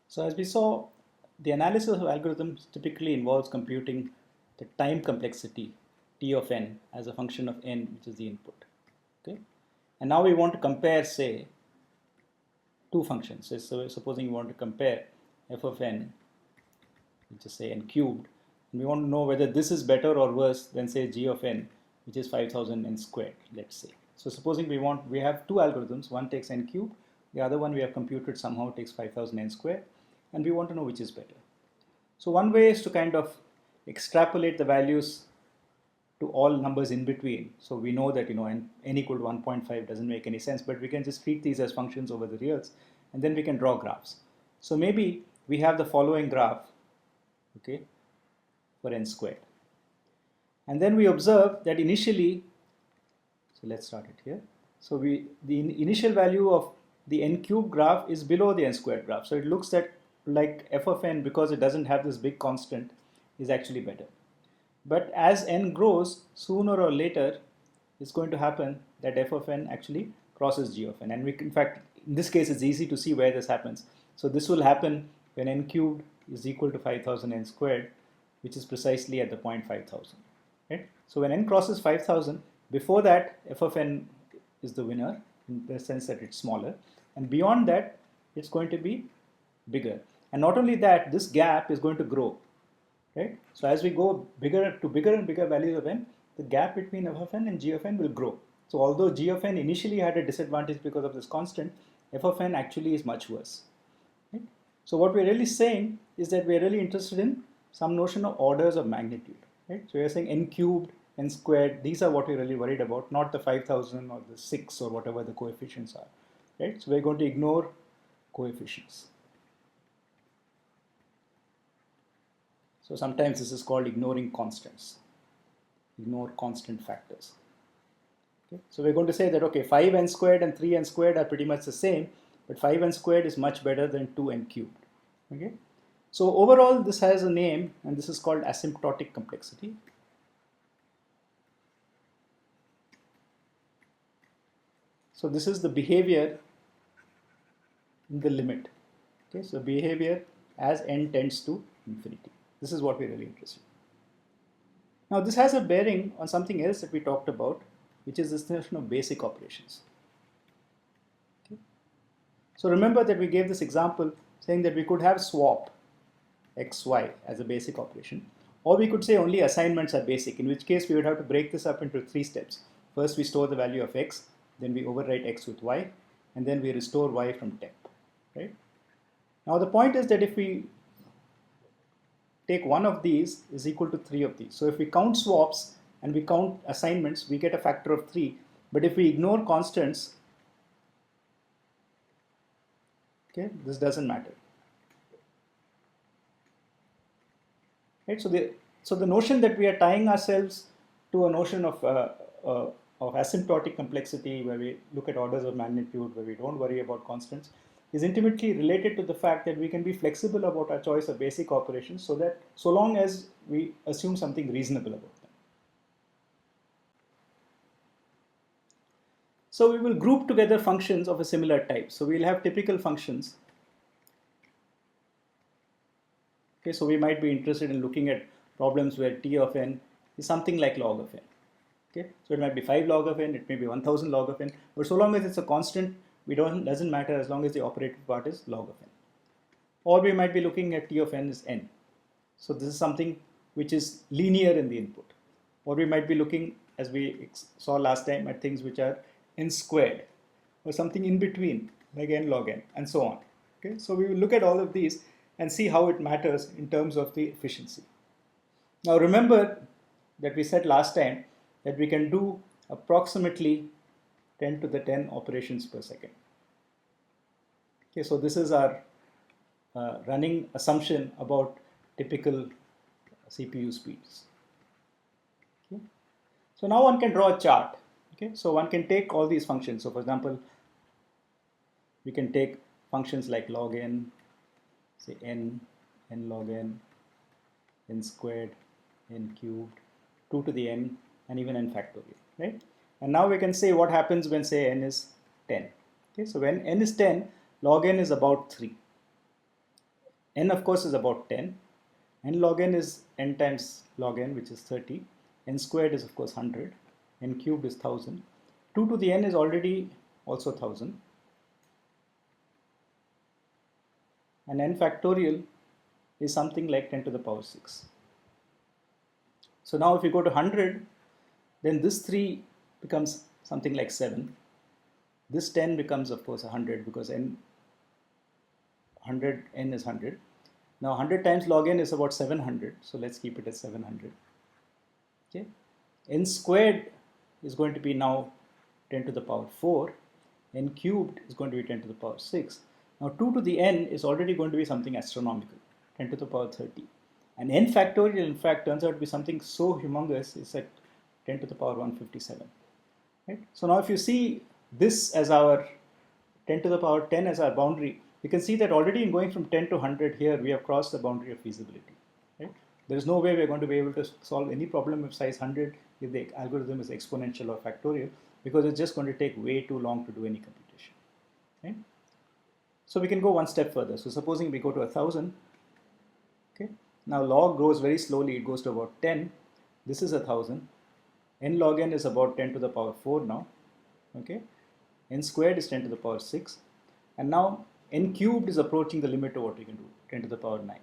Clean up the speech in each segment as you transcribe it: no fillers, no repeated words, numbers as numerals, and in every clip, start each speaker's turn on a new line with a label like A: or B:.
A: So as we saw, the analysis of algorithms typically involves computing the time complexity T of n as a function of n, which is the input. Okay, and now we want to compare, say, two functions. So supposing you want to compare f of n, which is say n cubed, and we want to know whether this is better or worse than say g of n, which is 5000 n squared, let's say. So supposing we have two algorithms, one takes n cubed, the other one we have computed somehow takes 5000 n squared, and we want to know which is better. So one way is to kind of extrapolate the values to all numbers in between. So we know that n equal to 1.5 doesn't make any sense, but we can just treat these as functions over the reals, and then we can draw graphs. So maybe we have the following graph, okay, for n squared. And then we observe that initially, so let's start it here. So the initial value of the n cube graph is below the n squared graph. So it looks like f of n, because it doesn't have this big constant, is actually better. But as n grows, sooner or later, it's going to happen that f of n actually crosses g of n. And in fact, in this case, it's easy to see where this happens. So this will happen when n cubed is equal to 5000 n squared, which is precisely at the point 5000. Right? So when n crosses 5000, before that, f of n is the winner in the sense that it's smaller. And beyond that, it's going to be bigger. And not only that, this gap is going to grow. Right? So as we go bigger and bigger values of n, the gap between f of n and g of n will grow. So although g of n initially had a disadvantage because of this constant, f of n actually is much worse. Right? So what we're really saying is that we're really interested in some notion of orders of magnitude. Right? So we're saying n cubed, n squared, these are what we're really worried about, not the 5000 or the 6 or whatever the coefficients are. Right? So we're going to ignore coefficients. So sometimes this is called ignoring constants, ignore constant factors. Okay? So we're going to say that, okay, 5n squared and 3n squared are pretty much the same, but 5n squared is much better than 2n cubed. Okay? So overall, this has a name, and this is called asymptotic complexity. So this is the behavior in the limit. Okay? So behavior as n tends to infinity. This is what we're really interested in. Now this has a bearing on something else that we talked about, which is this notion of basic operations. Okay? So remember that we gave this example saying that we could have swap xy as a basic operation, or we could say only assignments are basic, in which case we would have to break this up into 3 steps. First we store the value of x, then we overwrite x with y, and then we restore y from temp. Right? Now the point is that if we take one of these is equal to 3 of these. So if we count swaps and we count assignments, we get a factor of 3. But if we ignore constants, okay, this doesn't matter. Right? So the notion that we are tying ourselves to a notion of asymptotic complexity, where we look at orders of magnitude, where we don't worry about constants, is intimately related to the fact that we can be flexible about our choice of basic operations, so long as we assume something reasonable about them. So we will group together functions of a similar type. So we'll have typical functions. Okay, so we might be interested in looking at problems where t of n is something like log of n. Okay, so it might be 5 log of n, it may be 1000 log of n, but so long as it's a constant, doesn't matter as long as the operative part is log of n. Or we might be looking at t of n is n. So this is something which is linear in the input. Or we might be looking, as we saw last time, at things which are n squared, or something in between, like n log n, and so on. Okay, so we will look at all of these and see how it matters in terms of the efficiency. Now remember that we said last time that we can do approximately 10 to the 10 operations per second. Okay, so this is our running assumption about typical CPU speeds. Okay. So now one can draw a chart. Okay, so one can take all these functions. So for example, we can take functions like log n, say n log n, n squared, n cubed, 2 to the n, and even n factorial, right? And now we can say what happens when, say, n is 10. Okay, so when n is 10, log n is about 3. n of course is about 10, n log n is n times log n, which is 30, n squared is of course 100, n cubed is 1000, 2 to the n is already also 1000, and n factorial is something like 10 to the power 6. So now if you go to 100, then this 3 becomes something like 7. This 10 becomes of course 100 because n is 100. Now 100 times log n is about 700, so let's keep it as 700. Okay, n squared is going to be now 10 to the power 4, n cubed is going to be 10 to the power 6. Now 2 to the n is already going to be something astronomical, 10 to the power 30. And n factorial in fact turns out to be something so humongous, it's at 10 to the power 157. Right? So now if you see this as our 10 to the power 10 as our boundary, you can see that already in going from 10 to 100 here, we have crossed the boundary of feasibility. Right? There is no way we are going to be able to solve any problem of size 100 if the algorithm is exponential or factorial, because it's just going to take way too long to do any computation. Right? So we can go one step further. So supposing we go to 1000, okay, now log grows very slowly, it goes to about 10. This is 1000. N log n is about 10 to the power 4 now. Okay, n squared is 10 to the power 6, and now n cubed is approaching the limit of what we can do, 10 to the power 9.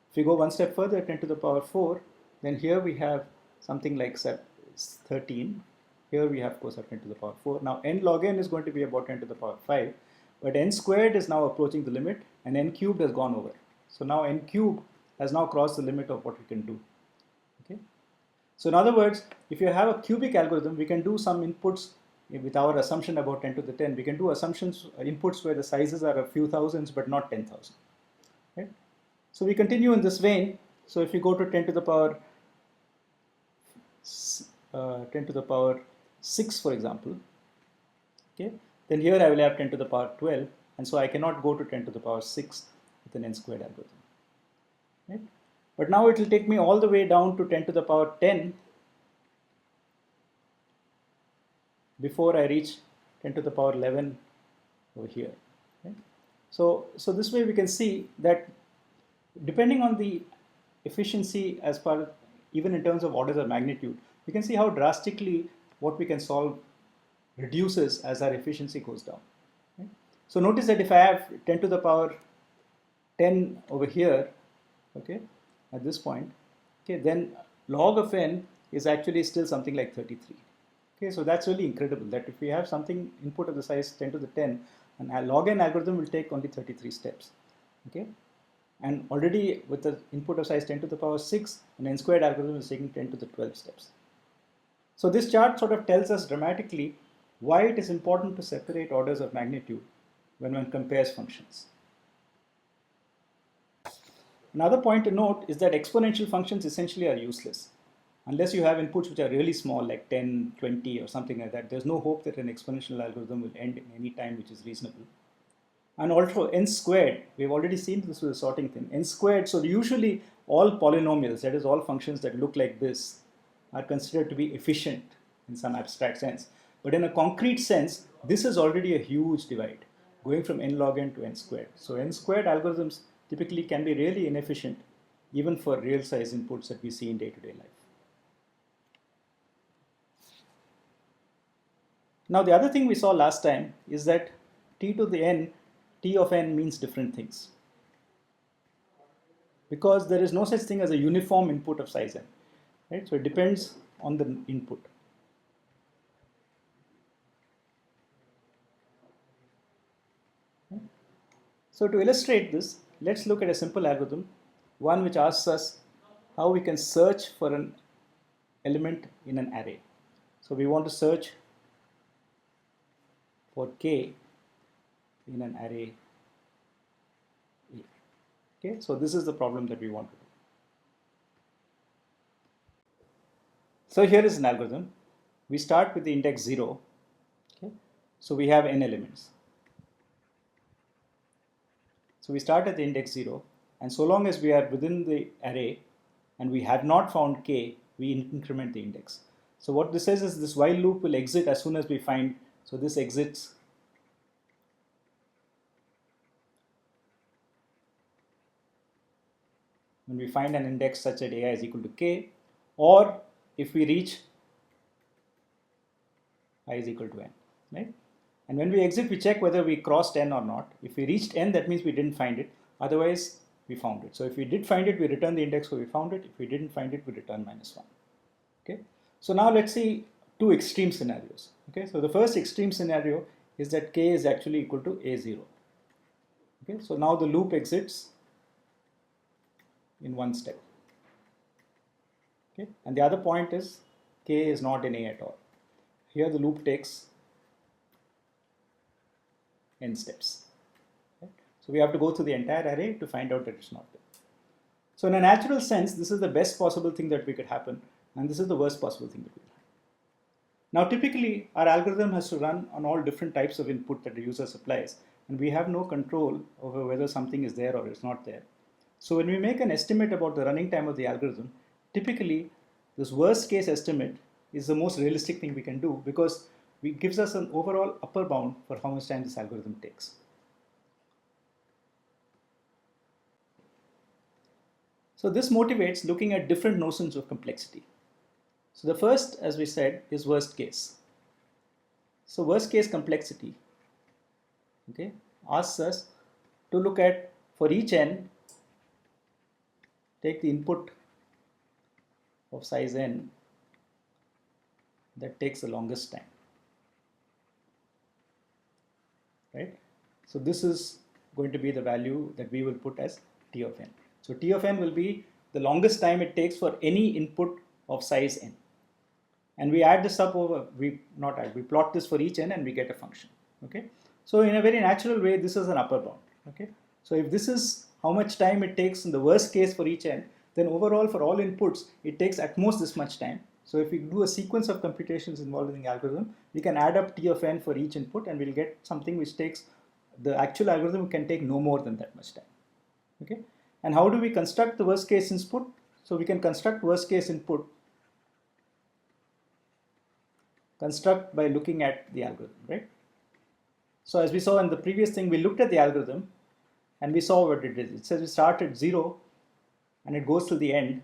A: If we go one step further, 10 to the power 4, then here we have something like 13. Here we have of course 10 to the power 4. Now n log n is going to be about 10 to the power 5, but n squared is now approaching the limit and n cubed has gone over. So now n cubed has now crossed the limit of what we can do. Okay. So in other words, if you have a cubic algorithm, we can do some inputs with our assumption about 10 to the 10. We can do assumptions, inputs where the sizes are a few thousands but not 10,000. Right? So we continue in this vein. So if you go to 10 to the power 10 to the power 6, for example, okay, then here I will have 10 to the power 12, and so I cannot go to 10 to the power 6 with an n squared algorithm. Right? But now it will take me all the way down to 10 to the power 10 before I reach 10 to the power 11 over here. Right? So this way we can see that depending on the efficiency as far, even in terms of orders of magnitude, we can see how drastically what we can solve reduces as our efficiency goes down. Right? So notice that if I have 10 to the power 10 over here, okay, at this point, okay, then log of n is actually still something like 33. Okay, so that's really incredible that if we have something input of the size 10 to the 10, an log n algorithm will take only 33 steps. Okay, and already with the input of size 10 to the power 6, an n squared algorithm is taking 10 to the 12 steps. So this chart sort of tells us dramatically why it is important to separate orders of magnitude when one compares functions. Another point to note is that exponential functions essentially are useless. Unless you have inputs which are really small, like 10, 20 or something like that, there's no hope that an exponential algorithm will end in any time which is reasonable. And also n squared, we've already seen this with the sorting thing, n squared, so usually all polynomials, that is all functions that look like this, are considered to be efficient in some abstract sense. But in a concrete sense, this is already a huge divide, going from n log n to n squared. So n squared algorithms typically can be really inefficient, even for real size inputs that we see in day-to-day life. Now the other thing we saw last time is that t to the n, t of n means different things, because there is no such thing as a uniform input of size n, right? So it depends on the input. So to illustrate this, let's look at a simple algorithm, one which asks us how we can search for an element in an array. So we want to search for k in an array A. Okay, so this is the problem that we want to do. So here is an algorithm. We start with the index 0. Okay, so we have n elements. So we start at the index 0, and so long as we are within the array and we have not found k, we increment the index. So what this says is this while loop will exit as soon as we find, so this exits when we find an index such that ai is equal to k, or if we reach I is equal to n, right? And when we exit, we check whether we crossed n or not. If we reached n, that means we didn't find it. Otherwise, we found it. So if we did find it, we return the index where we found it. If we didn't find it, we return -1. Okay. So now let's see two extreme scenarios. Okay. So the first extreme scenario is that k is actually equal to a0. Okay. So now the loop exits in one step. Okay. And the other point is k is not in a at all. Here the loop takes n steps. Okay. So we have to go through the entire array to find out that it's not there. So in a natural sense, this is the best possible thing that we could happen, and this is the worst possible thing that we could happen. Now typically our algorithm has to run on all different types of input that the user supplies, and we have no control over whether something is there or is not there. So when we make an estimate about the running time of the algorithm, typically this worst case estimate is the most realistic thing we can do, because it gives us an overall upper bound for how much time this algorithm takes. So this motivates looking at different notions of complexity. So the first, as we said, is worst case. So worst case complexity, okay, asks us to look at, for each n, take the input of size n that takes the longest time, right? So this is going to be the value that we will put as T of n. So T of n will be the longest time it takes for any input of size n. And we add this up over, we plot this for each n and we get a function, okay? So in a very natural way, this is an upper bound, okay? So if this is how much time it takes in the worst case for each n, then overall for all inputs, it takes at most this much time. So if we do a sequence of computations involving the algorithm, we can add up T of n for each input and we'll get something which takes, the actual algorithm can take no more than that much time, okay? And how do we construct the worst case input? So we can construct worst case input by looking at the algorithm, right? So as we saw in the previous thing, we looked at the algorithm and we saw what it is. It says we start at 0 and it goes to the end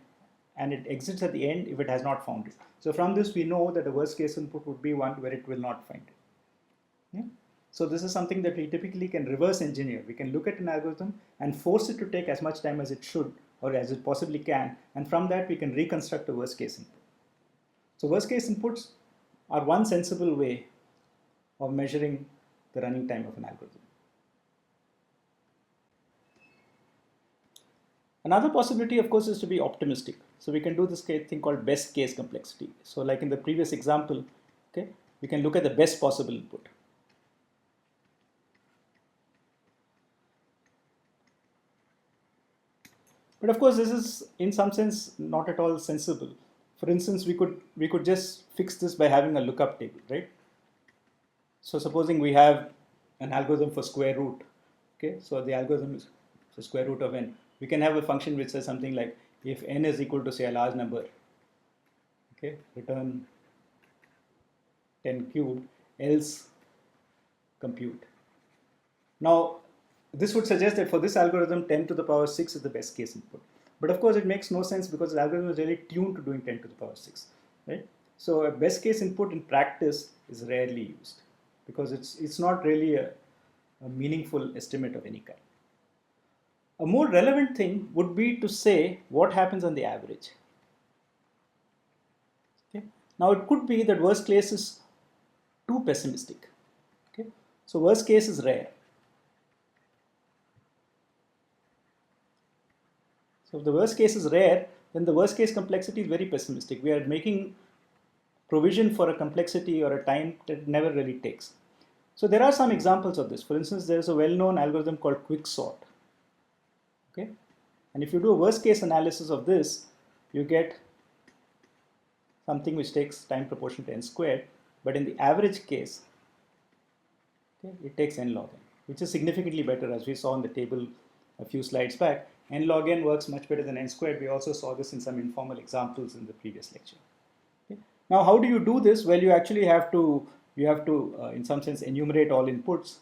A: and it exits at the end if it has not found it. So from this we know that the worst case input would be one where it will not find it. Yeah? So this is something that we typically can reverse engineer. We can look at an algorithm and force it to take as much time as it should or as it possibly can, and from that we can reconstruct a worst case input. So worst case inputs are one sensible way of measuring the running time of an algorithm. Another possibility, of course, is to be optimistic. So we can do this thing called best case complexity. So like in the previous example, okay, we can look at the best possible input. But of course, this is in some sense not at all sensible. For instance, we could just fix this by having a lookup table, right? So supposing we have an algorithm for square root, okay? So the algorithm is the square root of n. We can have a function which says something like, if n is equal to say a large number, okay, return 10 cubed, else compute. Now, this would suggest that for this algorithm, 10 to the power 6 is the best case input. But of course, it makes no sense because the algorithm is really tuned to doing 10 to the power 6, right? So a best case input in practice is rarely used because it's not really a meaningful estimate of any kind. A more relevant thing would be to say what happens on the average. Okay? Now it could be that worst case is too pessimistic. Okay? So worst case is rare. So if the worst case is rare, then the worst case complexity is very pessimistic. We are making provision for a complexity or a time that never really takes. So there are some examples of this. For instance, there is a well-known algorithm called quicksort. Okay? And if you do a worst case analysis of this, you get something which takes time proportional to n squared, but in the average case, okay, it takes n log n, which is significantly better, as we saw in the table a few slides back. N log n works much better than n squared. We also saw this in some informal examples in the previous lecture. Okay? Now, how do you do this? Well, you actually have to, in some sense, enumerate all inputs.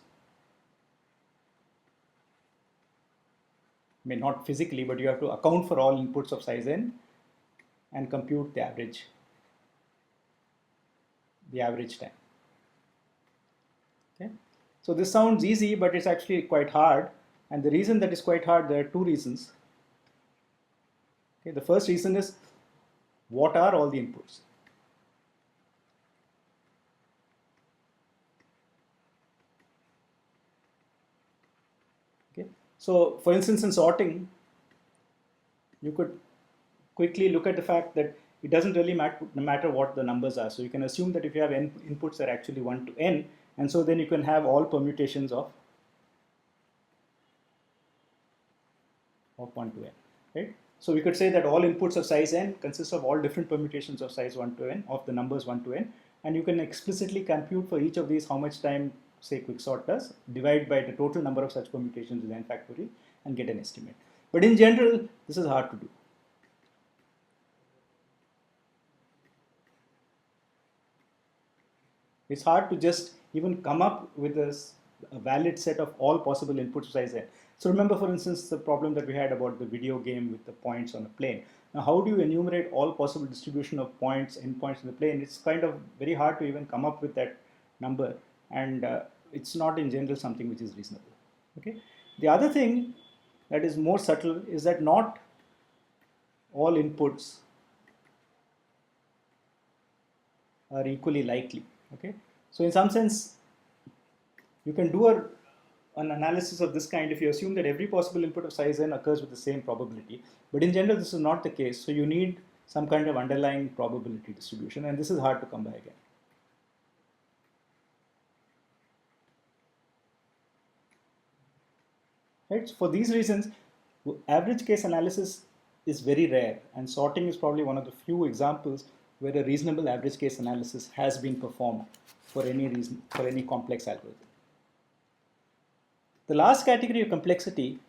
A: I mean, not physically, but you have to account for all inputs of size n and compute the average time. Okay, so this sounds easy, but it's actually quite hard. And the reason that is quite hard, there are two reasons. Okay, the first reason is, what are all the inputs? Okay, so for instance, in sorting, you could quickly look at the fact that it doesn't really matter what the numbers are. So you can assume that if you have n inputs that are actually 1 to n, and so then you can have all permutations of 1 to n, right? So we could say that all inputs of size n consist of all different permutations of size 1 to n, of the numbers 1 to n, and you can explicitly compute for each of these how much time, say, quicksort does, divide by the total number of such permutations with n factorial, and get an estimate. But in general, this is hard to do. It's hard to just even come up with a valid set of all possible inputs of size n. So remember, for instance, the problem that we had about the video game with the points on a plane. Now, how do you enumerate all possible distribution of points, endpoints in the plane? It's kind of very hard to even come up with that number, and it's not in general something which is reasonable. Okay. The other thing that is more subtle is that not all inputs are equally likely. Okay, so in some sense, you can do an analysis of this kind if you assume that every possible input of size n occurs with the same probability. But in general, this is not the case. So you need some kind of underlying probability distribution, and this is hard to come by again. Right? So for these reasons, average case analysis is very rare, and sorting is probably one of the few examples where a reasonable average case analysis has been performed for any reason, for any complex algorithm. The last category of complexity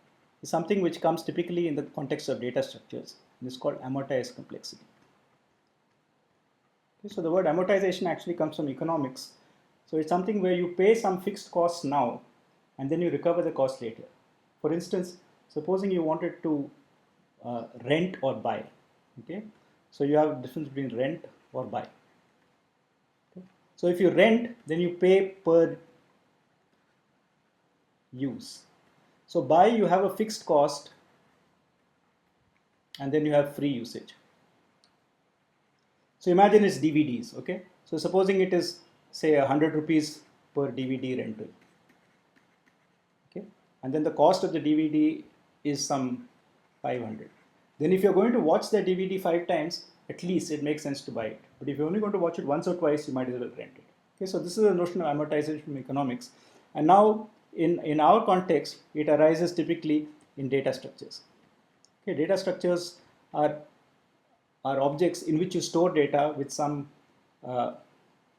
A: is something which comes typically in the context of data structures, and it's called amortized complexity. Okay, so the word amortization actually comes from economics. So it's something where you pay some fixed costs now, and then you recover the cost later. For instance, supposing you wanted to rent or buy. Okay, so you have a difference between rent or buy. Okay? So if you rent, then you pay per use. So buy, you have a fixed cost, and then you have free usage. So imagine it's DVDs. Okay, so supposing it is, say, 100 rupees per DVD rental. Okay, and then the cost of the DVD is some 500. Then if you're going to watch the DVD 5 times, at least it makes sense to buy it. But if you're only going to watch it once or twice, you might as well rent it. Okay, so this is a notion of amortization from economics. And now in our context, it arises typically in data structures. Okay, data structures are objects in which you store data with some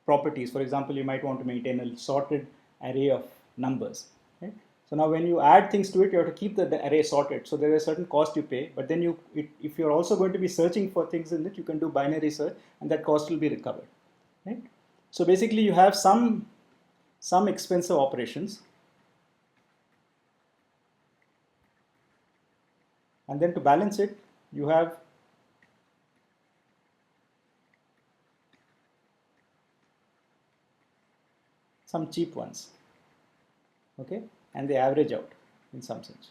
A: properties. For example, you might want to maintain a sorted array of numbers. Right? So now when you add things to it, you have to keep the array sorted. So there is a certain cost you pay, but then if you're also going to be searching for things in it, you can do binary search, and that cost will be recovered. Right? So basically you have some expensive operations, and then to balance it, you have some cheap ones. Okay, and they average out in some sense.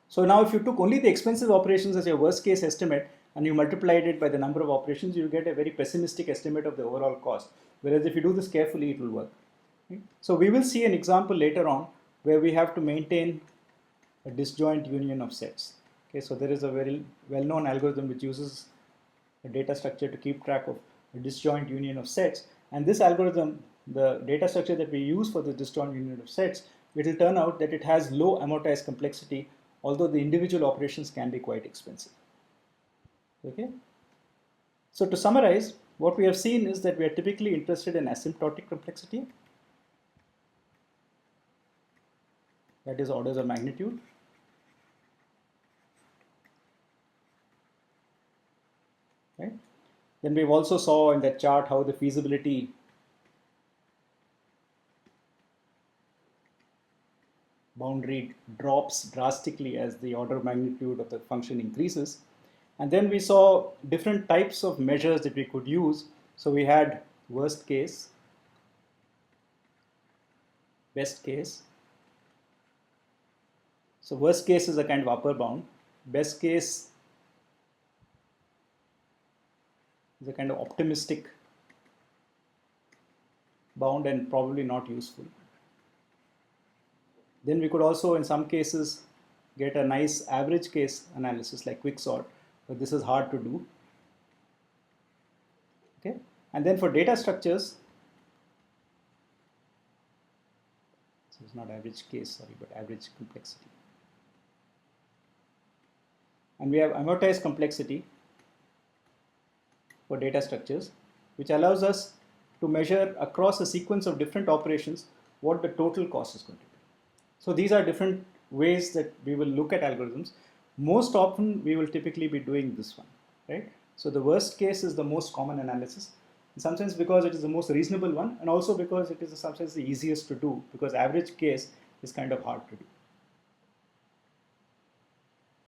A: So now if you took only the expensive operations as your worst case estimate and you multiplied it by the number of operations, you get a very pessimistic estimate of the overall cost. Whereas if you do this carefully, it will work. Okay? So we will see an example later on where we have to maintain a disjoint union of sets. Okay, so there is a very well-known algorithm which uses a data structure to keep track of a disjoint union of sets. And this algorithm, the data structure that we use for the disjoint union of sets, it will turn out that it has low amortized complexity, although the individual operations can be quite expensive. Okay. So to summarize, what we have seen is that we are typically interested in asymptotic complexity, that is orders of magnitude. Right? Then we've also saw in that chart how the feasibility boundary drops drastically as the order of magnitude of the function increases. And then we saw different types of measures that we could use. So we had worst case, best case. So worst case is a kind of upper bound. Best case is a kind of optimistic bound and probably not useful. Then we could also, in some cases, get a nice average case analysis like quicksort, but this is hard to do. Okay, and then for data structures, so it's not average case, sorry, but average complexity. And we have amortized complexity for data structures, which allows us to measure across a sequence of different operations what the total cost is going to be. So these are different ways that we will look at algorithms. Most often we will typically be doing this one, right? So the worst case is the most common analysis, in some sense because it is the most reasonable one, and also because it is in some sense the easiest to do, because average case is kind of hard to do.